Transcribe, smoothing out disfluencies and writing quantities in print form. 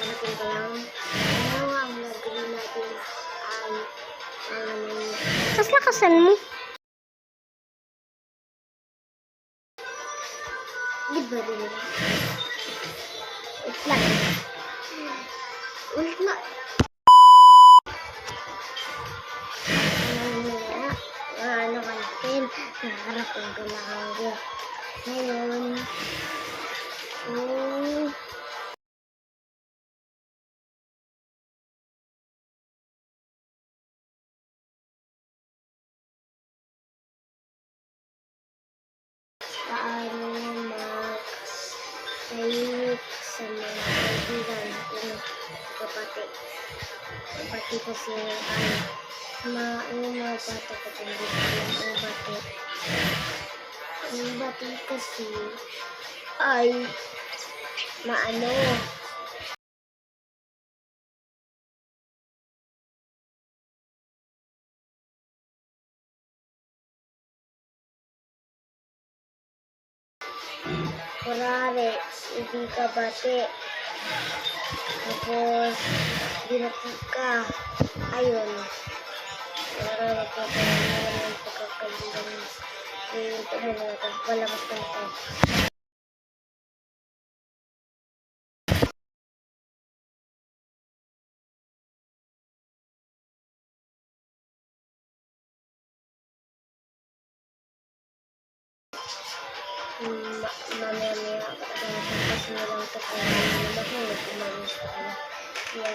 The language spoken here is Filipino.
Hanapin ko lang. Ano ang gagawin natin ay Tapos lakasan mo. Diba? Wait lang. Wait lang. Ano ka natin? Naharapin ko lang. Ngayon. Paano mag-ayik sa mga kaibigan kung kapatid. Kapatid kasi ay mga bata ko hindi ko alam ang bati. Ang bati kasi ay maano. Kurari, hindi ka bati. Tapos, binati ka. Ayun. Kurari ka pa naman ang pagkakalilan. Ito mo na ito. Palabas ka ito. Mamaya kasi nilang ito kaya mahulog umalis ka. Kaya